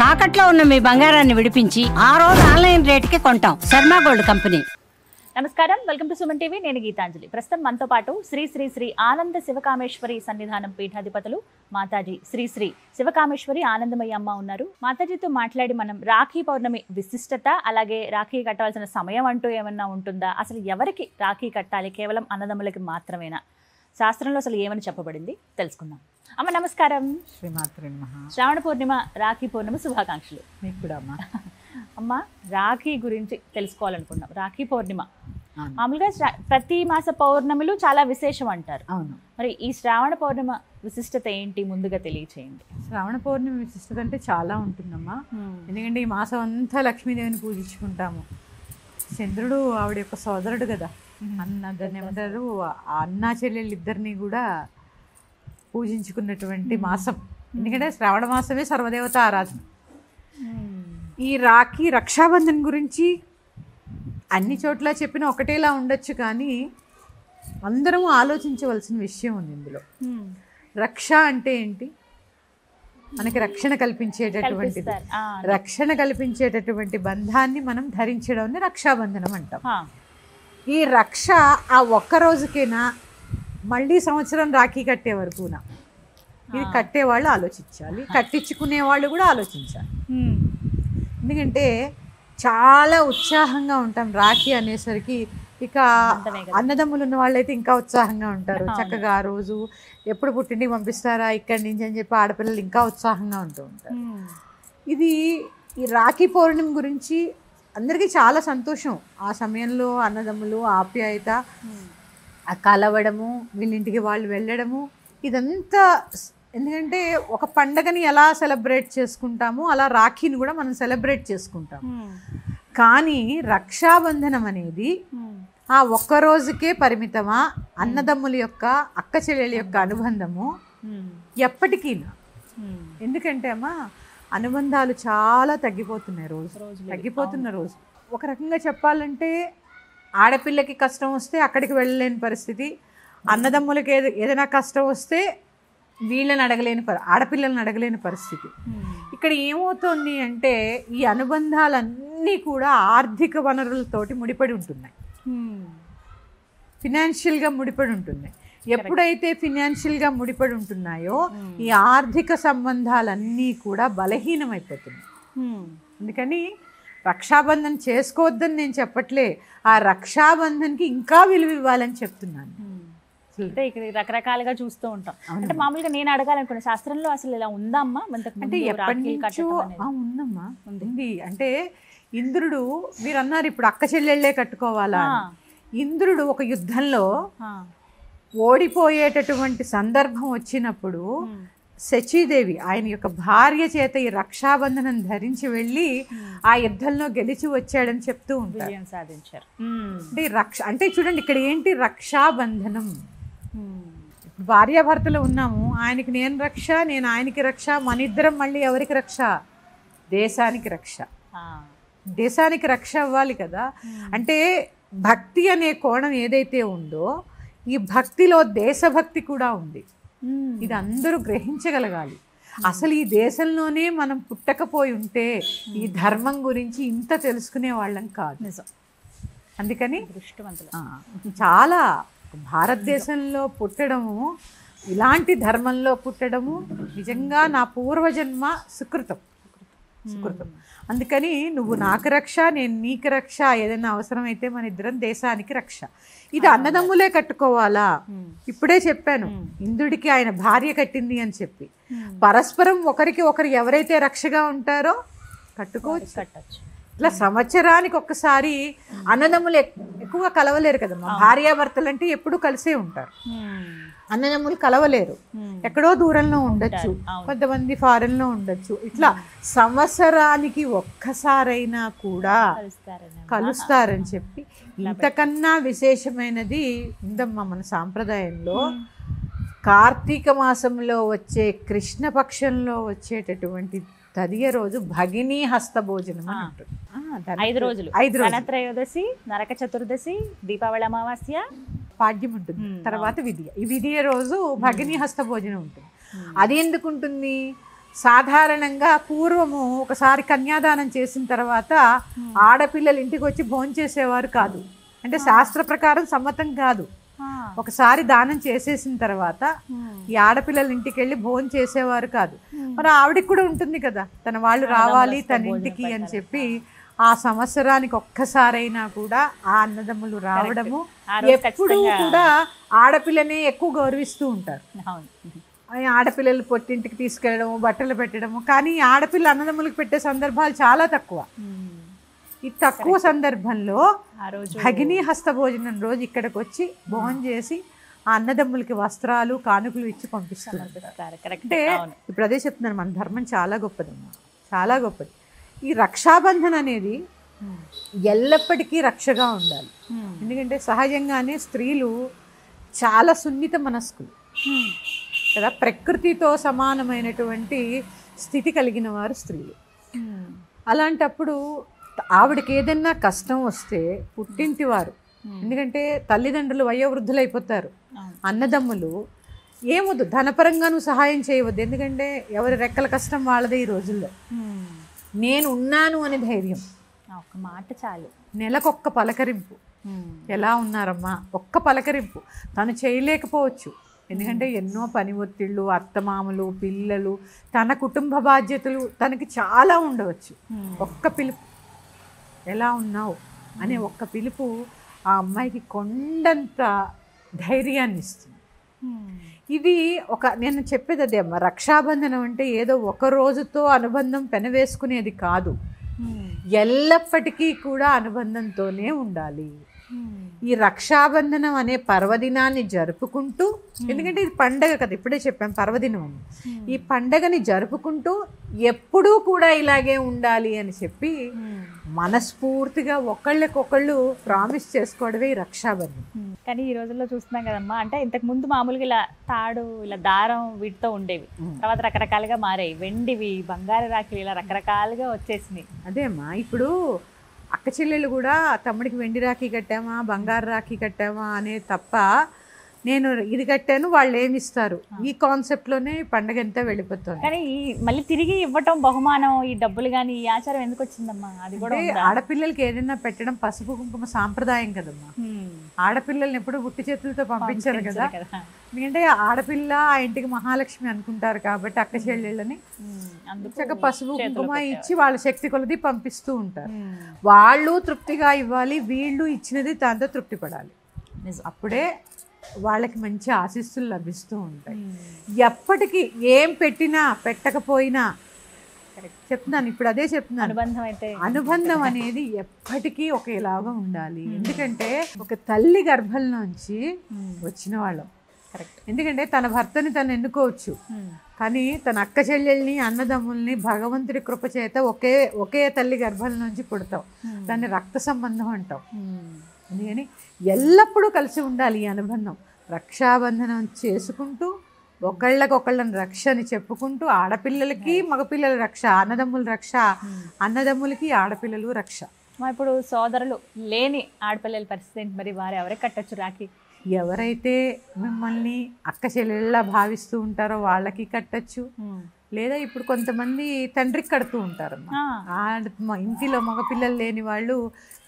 తాకట్లో ఉన్న మీ బంగారాన్ని విడిపించి ఆ రోజు ఆన్లైన్ రేటుకి కొంటాం. Sharma gold company. నమస్కారం, వెల్కమ్ టు సుమన్ టీవీ. నేను గీతాంజలి. ప్రస్తుతం మనతో పాటు శ్రీ శ్రీ శ్రీ ఆనంద శివకామేశ్వరి సన్నిధానం పీఠాధిపతులు మాతాజీ శ్రీ శ్రీ శివకామేశ్వరి ఆనందమయ్య అమ్మ ఉన్నారు. మాతాజీతో మాట్లాడి మనం రాఖీ పౌర్ణమి విశిష్టత, అలాగే రాఖీ కట్టవలసిన సమయం అంటూ ఏమన్నా ఉంటుందా, అసలు ఎవరికి రాఖీ కట్టాలి, కేవలం అన్నదమ్ములకి మాత్రమేనా, శాస్త్రంలో అసలు ఏమని చెప్పబడింది తెలుసుకుందాం. అమ్మ నమస్కారం. శ్రీమాత్రి నమః. శ్రావణ పూర్ణిమ, రాఖీ పూర్ణిమ శుభాకాంక్షలు. మీకు కూడా అమ్మా. అమ్మ, రాఖీ గురించి తెలుసుకోవాలనుకున్నాం. రాఖీ పౌర్ణిమ మామూలుగా ప్రతి మాస పౌర్ణమిలు చాలా విశేషం అంటారు. అవును. మరి ఈ శ్రావణ పౌర్ణిమ విశిష్టత ఏంటి, ముందుగా తెలియచేయండి. శ్రావణ పౌర్ణమి విశిష్టత అంటే చాలా ఉంటుందమ్మా. ఎందుకంటే ఈ మాసం అంతా లక్ష్మీదేవిని పూజించుకుంటాము. చంద్రుడు ఆవిడ యొక్క సోదరుడు కదా, దాన్ని ఏమంటారు, అన్నా చెల్లెళ్ళు ఇద్దరిని కూడా పూజించుకున్నటువంటి మాసం. ఎందుకంటే శ్రావణ మాసమే సర్వదేవత ఆరాధన. ఈ రాఖీ రక్షాబంధన్ గురించి అన్ని చోట్ల చెప్పిన ఒకటేలా ఉండొచ్చు, కానీ అందరం ఆలోచించవలసిన విషయం ఉంది ఇందులో. రక్ష అంటే ఏంటి? మనకి రక్షణ కల్పించేటటువంటిది. రక్షణ కల్పించేటటువంటి బంధాన్ని మనం ధరించడం రక్షాబంధనం అంటాం. ఈ రక్ష ఆ ఒక్క రోజుకేనా, మళ్ళీ సంవత్సరం రాఖీ కట్టే వరకునా? ఇది కట్టేవాళ్ళు ఆలోచించాలి, కట్టించుకునే వాళ్ళు కూడా ఆలోచించాలి. ఎందుకంటే చాలా ఉత్సాహంగా ఉంటాం రాఖీ అనేసరికి. ఇక అన్నదమ్ములు ఉన్న వాళ్ళైతే ఇంకా ఉత్సాహంగా ఉంటారు. చక్కగా ఆ రోజు ఎప్పుడు పుట్టింటికి పంపిస్తారా ఇక్కడి నుంచి అని చెప్పి ఆడపిల్లలు ఇంకా ఉత్సాహంగా ఉంటూ ఉంటారు. ఇది ఈ రాఖీ పౌర్ణమి గురించి అందరికీ చాలా సంతోషం. ఆ సమయంలో అన్నదమ్ములు ఆప్యాయత, ఆ కలవడము, వీళ్ళింటికి వాళ్ళు వెళ్ళడము, ఇదంతా. ఎందుకంటే ఒక పండగని ఎలా సెలబ్రేట్ చేసుకుంటామో అలా రాఖీని కూడా మనం సెలబ్రేట్ చేసుకుంటాం. కానీ రక్షాబంధనం అనేది ఆ ఒక్క రోజుకే పరిమితమా? అన్నదమ్ముల యొక్క, అక్క చెల్లెల యొక్క అనుబంధము ఎప్పటికీనా? ఎందుకంటే అమ్మా, అనుబంధాలు చాలా తగ్గిపోతున్నాయి, తగ్గిపోతున్న రోజు. ఒక రకంగా చెప్పాలంటే ఆడపిల్లకి కష్టం వస్తే అక్కడికి వెళ్ళలేని పరిస్థితి, అన్నదమ్ములకి ఏదైనా కష్టం వస్తే వీళ్ళని అడగలేని ఆడపిల్లలను అడగలేని పరిస్థితి. ఇక్కడ ఏమవుతుంది అంటే ఈ అనుబంధాలన్నీ కూడా ఆర్థిక వనరులతోటి ముడిపడి ఉంటున్నాయి, ఫినాన్షియల్గా ముడిపడి ఉంటున్నాయి. ఎప్పుడైతే ఫినాన్షియల్గా ముడిపడి ఉంటున్నాయో ఈ ఆర్థిక సంబంధాలన్నీ కూడా బలహీనమైపోతున్నాయి. అందుకని రక్షాబంధన్ చేసుకోవద్దని నేను చెప్పట్లే, ఆ రక్షాబంధన్కి ఇంకా విలువ ఇవ్వాలని చెప్తున్నాను. అంటే ఇక్కడ రకరకాలుగా చూస్తూ ఉంటాం. అంటే మామూలుగా నేను అడగాలనుకున్న, శాస్త్రంలో అసలు ఇలా ఉందా అమ్మా? అంటే ఎప్పటి నుంచో ఉందమ్మా, ఉంది. అంటే ఇంద్రుడు, మీరు అన్నారు ఇప్పుడు అక్క చెల్లెళ్ళే కట్టుకోవాలా, ఇంద్రుడు ఒక యుద్ధంలో ఓడిపోయేటటువంటి సందర్భం వచ్చినప్పుడు శచీదేవి ఆయన యొక్క భార్య చేత ఈ రక్షాబంధనం ధరించి వెళ్ళి ఆ యుద్ధంలో గెలిచి వచ్చాడని చెప్తూ ఉంటారు. సాధించారు. అంటే అంటే చూడండి ఇక్కడ ఏంటి, రక్షాబంధనం. భార్యాభర్తలు ఉన్నాము, ఆయనకి నేను రక్ష, నేను ఆయనకి రక్ష, మన ఇద్దరం మళ్ళీ ఎవరికి రక్ష? దేశానికి రక్ష. దేశానికి రక్ష అవ్వాలి కదా. అంటే భక్తి అనే కోణం ఏదైతే ఉందో ఈ భక్తిలో దేశభక్తి కూడా ఉంది. ఇది అందరూ గ్రహించగలగాలి. అసలు ఈ దేశంలోనే మనం పుట్టకపోయి ఉంటే ఈ ధర్మం గురించి ఇంత తెలుసుకునే వాళ్ళం కాదు. నిజం. అందుకని చాలా భారతదేశంలో పుట్టడము, ఇలాంటి ధర్మంలో పుట్టడము నిజంగా నా పూర్వజన్మ సుకృతం. అందుకని నువ్వు నాకు రక్ష, నేను నీకు రక్ష, ఏదైనా అవసరమైతే మన ఇద్దరం దేశానికి రక్ష. ఇది అన్నదమ్ములే కట్టుకోవాలా? ఇప్పుడే చెప్పాను, ఇంద్రుడికి ఆయన భార్య కట్టింది అని చెప్పి. పరస్పరం ఒకరికి ఒకరు ఎవరైతే రక్షగా ఉంటారో కట్టుకోవచ్చు. ఇట్లా సంవత్సరానికి ఒక్కసారి అన్నదమ్ములు ఎక్కువగా కలవలేరు కదమ్మా. భార్యాభర్తలు అంటే ఎప్పుడు కలిసే ఉంటారు, అన్నదమ్ములు కలవలేరు, ఎక్కడో దూరంలో ఉండొచ్చు, కొంతమంది ఫారెన్ లో ఉండొచ్చు. ఇట్లా సంవత్సరానికి ఒక్కసారైనా కూడా కలుస్తారని చెప్పి ఇంతకన్నా విశేషమైనది ఉందమ్మా మన సాంప్రదాయంలో. కార్తీక మాసంలో వచ్చే కృష్ణపక్షంలో వచ్చేటటువంటి తదియ రోజు భగినీ హస్త భోజనం అని ఉంటుంది. 5 రోజులు, ధనత్రయోదశి, నరక చతుర్దశి, దీపావళి అమావాస్య, పాడ్యం ఉంటుంది, తర్వాత విధియ. ఈ విధియ రోజు భగినీ హస్త భోజనం ఉంటుంది. అది ఎందుకు ఉంటుంది? సాధారణంగా పూర్వము ఒకసారి కన్యాదానం చేసిన తర్వాత ఆడపిల్లలు ఇంటికి వచ్చి భోంచేసేవారు కాదు. అంటే శాస్త్ర ప్రకారం సమ్మతం కాదు. ఒకసారి దానం చేసేసిన తర్వాత ఈ ఆడపిల్లల ఇంటికి వెళ్ళి భోజనం చేసేవారు కాదు. మరి ఆవిడకి కూడా ఉంటుంది కదా, తన వాళ్ళు రావాలి తన ఇంటికి అని చెప్పి ఆ సంవత్సరానికి ఒక్కసారైనా కూడా ఆ అన్నదమ్ములు రావడము. ఎప్పుడూ కూడా ఆడపిల్లనే ఎక్కువ గౌరవిస్తూ ఉంటారు. ఆడపిల్లలు పొట్టింటికి తీసుకెళ్ళడము, బట్టలు పెట్టడము. కానీ ఆడపిల్ల అన్నదమ్ములకు పెట్టే సందర్భాలు చాలా తక్కువ. ఈ తక్కువ సందర్భంలో భగిని హస్త భోజనం రోజు ఇక్కడికి వచ్చి భోజనం చేసి ఆ అన్నదమ్ములకి వస్త్రాలు కానుకలు ఇచ్చి పంపిస్తున్నారు. అంటే ఇప్పుడు అదే చెప్తున్నాను, మన ధర్మం చాలా గొప్పదమ్మా, చాలా గొప్పది. ఈ రక్షాబంధన్ అనేది ఎల్లప్పటికీ రక్షగా ఉండాలి. ఎందుకంటే సహజంగానే స్త్రీలు చాలా సున్నిత మనస్కులు కదా, ప్రకృతితో సమానమైనటువంటి స్థితి కలిగిన వారు స్త్రీలు. అలాంటప్పుడు ఆవిడకి ఏదైనా కష్టం వస్తే పుట్టింటి వారు, ఎందుకంటే తల్లిదండ్రులు వయోవృద్ధులు అయిపోతారు, అన్నదమ్ములు ఏమొద్దు, ధనపరంగానూ సహాయం చేయవద్దు. ఎందుకంటే ఎవరి రెక్కల కష్టం వాళ్ళదే ఈ రోజుల్లో. నేను ఉన్నాను అనే ధైర్యం, ఒక మాట చాలు. నెలకొక్క పలకరింపు, ఎలా ఉన్నారమ్మా, ఒక్క పలకరింపు. తను చేయలేకపోవచ్చు, ఎందుకంటే ఎన్నో పని ఒత్తిళ్ళు, అత్తమామలు, పిల్లలు, తన కుటుంబ బాధ్యతలు తనకి చాలా ఉండవచ్చు. ఒక్క పిలుపు, ఎలా ఉన్నావు అనే ఒక్క పిలుపు ఆ అమ్మాయికి కొండంత ధైర్యాన్ని ఇస్తుంది. ఇది నేను చెప్పేది అదే అమ్మ, రక్షాబంధనం అంటే ఏదో ఒక రోజుతో అనుబంధం పెనవేసుకునేది కాదు, ఎల్లప్పటికీ కూడా అనుబంధంతోనే ఉండాలి. ఈ రక్షాబంధనం అనే పర్వదినాన్ని జరుపుకుంటూ, ఎందుకంటే ఇది పండగ కదా, ఇప్పుడే చెప్పాం పర్వదినం అని, ఈ పండగని జరుపుకుంటూ ఎప్పుడూ కూడా ఇలాగే ఉండాలి అని చెప్పి మనస్ఫూర్తిగా ఒకళ్ళకొకళ్ళు ప్రామిస్ చేసుకోవడమే ఈ రక్షాబంధనం. కానీ ఈ రోజుల్లో చూస్తున్నాం కదమ్మా, అంటే ఇంతకు ముందు మామూలుగా ఇలా తాడు, ఇలా దారం వీటితో ఉండేవి, తర్వాత రకరకాలుగా మారాయి, వెండివి, బంగారు రాఖీలు, ఇలా రకరకాలుగా వచ్చేసినాయి. అదే అమ్మా, ఇప్పుడు అక్క చెల్లెలు కూడా తమ్ముడికి వెండి రాఖీ కట్టామా, బంగారు రాఖీ కట్టామా అనే తప్ప, నేను ఇది కట్టాను వాళ్ళు ఏమి ఇస్తారు, ఈ కాన్సెప్ట్లోనే పండగ అంతా వెళ్ళిపోతుంది. కానీ ఈ మళ్ళీ తిరిగి ఇవ్వటం బహుమానం, ఈ డబ్బులు కానీ ఈ ఆచారం ఎందుకు వచ్చిందమ్మా? అది కూడా ఆడపిల్లలకి ఏదైనా పెట్టడం పసుపు కుంకుమ సాంప్రదాయం కదమ్మా. ఆడపిల్లల్ని ఎప్పుడు గుట్టి చేతులతో పంపించారు కదా, ఎందుకంటే ఆడపిల్ల ఆ ఇంటికి మహాలక్ష్మి అనుకుంటారు కాబట్టి అక్క చెల్లెళ్ళని చక్కగా పసుపు కుంకుమ ఇచ్చి వాళ్ళ శక్తి కొలది పంపిస్తూ ఉంటారు. వాళ్ళు తృప్తిగా ఇవ్వాలి, వీళ్ళు ఇచ్చినది దాంతో తృప్తి పడాలి. అప్పుడే వాళ్ళకి మంచి ఆశీస్సులు లభిస్తూ ఉంటాయి. ఎప్పటికీ ఏం పెట్టినా పెట్టకపోయినా చెప్తున్నాను, ఇప్పుడు అదే చెప్తున్నాను, అనుబంధం అనేది ఎప్పటికీ ఒకేలాగా ఉండాలి. ఎందుకంటే ఒక తల్లి గర్భంలోంచి వచ్చిన వాళ్ళం. ఎందుకంటే తన భర్తని తను ఎన్నుకోవచ్చు, కానీ తన అక్క చెల్లెల్ని, అన్నదమ్ముల్ని భగవంతుడి కృప చేత ఒకే తల్లి గర్భం నుంచి పుడతాం. దాన్ని రక్త సంబంధం అంటాం. అందుకని ఎల్లప్పుడూ కలిసి ఉండాలి ఈ అనుబంధం. రక్షాబంధనం చేసుకుంటూ ఒకళ్ళకొకళ్ళని రక్ష అని చెప్పుకుంటూ, ఆడపిల్లలకి మగపిల్లల రక్ష, అన్నదమ్ముల రక్ష, అన్నదమ్ములకి ఆడపిల్లలు రక్ష. ఇప్పుడు సోదరులు లేని ఆడపిల్లల పరిస్థితి ఏంటి మరి? వారు ఎవరికి కట్టచ్చు రాఖీ? ఎవరైతే మిమ్మల్ని అక్క చెల్లెళ్ళ భావిస్తూ ఉంటారో వాళ్ళకి కట్టచ్చు. లేదా ఇప్పుడు కొంతమంది తండ్రికి కడుతూ ఉంటారు. ఇంటిలో మగపిల్లలు లేని వాళ్ళు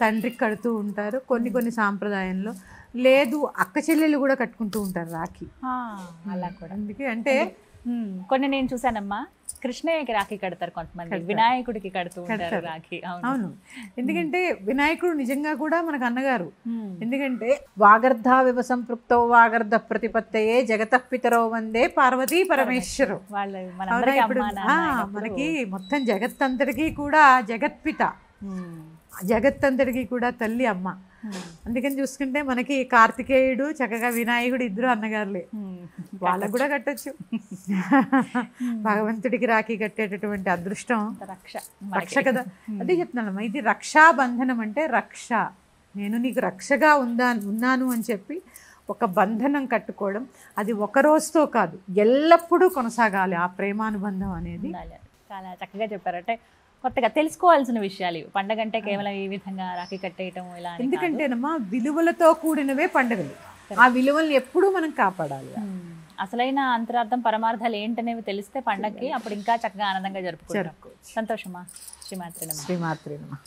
తండ్రికి కడుతూ ఉంటారు. కొన్ని సాంప్రదాయంలో లేదు, అక్క చెల్లెళ్ళు కూడా కట్టుకుంటూ ఉంటారు రాఖీ. అలా కూడా అందుకే అంటే కొన్ని నేను చూసానమ్మా, కృష్ణయ్యకి రాఖీ కడతారు కొంతమంది, వినాయకుడికి కడుతూ ఉంటారు రాఖీ. అవును, ఎందుకంటే వినాయకుడు నిజంగా కూడా మనకు అన్నగారు. ఎందుకంటే వాగర్ధావివ సంపృక్తో వాగర్ధ ప్రతిపత్తయే జగతః పితరో వందే పార్వతీ పరమేశ్వరు. మనకి మొత్తం జగత్తంతటికీ కూడా జగత్పిత, జగత్తంతటికీ కూడా తల్లి అమ్మ. అందుకని చూసుకుంటే మనకి కార్తికేయుడు చక్కగా వినాయకుడు ఇద్దరు అన్నగారులే, వాళ్ళకు కూడా కట్టచ్చు. భగవంతుడికి రాఖీ కట్టేటటువంటి అదృష్టం రక్ష కదా. అదే చెప్తున్నాను, ఇది రక్షాబంధనం అంటే రక్ష, నేను నీకు రక్షగా ఉన్నాను అని చెప్పి ఒక బంధనం కట్టుకోవడం. అది ఒక రోజుతో కాదు, ఎల్లప్పుడూ కొనసాగాలి ఆ ప్రేమానుబంధం అనేది. చాలా చక్కగా చెప్పారు. అంటే కొత్తగా తెలుసుకోవాల్సిన విషయాలు పండగ అంటే కేవలం ఈ విధంగా రాఖీ కట్టేయటం ఇలా. ఎందుకంటేనమ్మా విలువలతో కూడినవే పండుగలు, ఆ విలువల్ని ఎప్పుడూ మనం కాపాడాలి. అసలైన అంతరార్థం పరమార్థాలు ఏంటనేవి తెలిస్తే పండక్కి అప్పుడు ఇంకా చక్కగా ఆనందంగా జరుపుకుంటాం. సంతోషమా? శ్రీమాత్రే నమః. శ్రీమాత్రే నమః.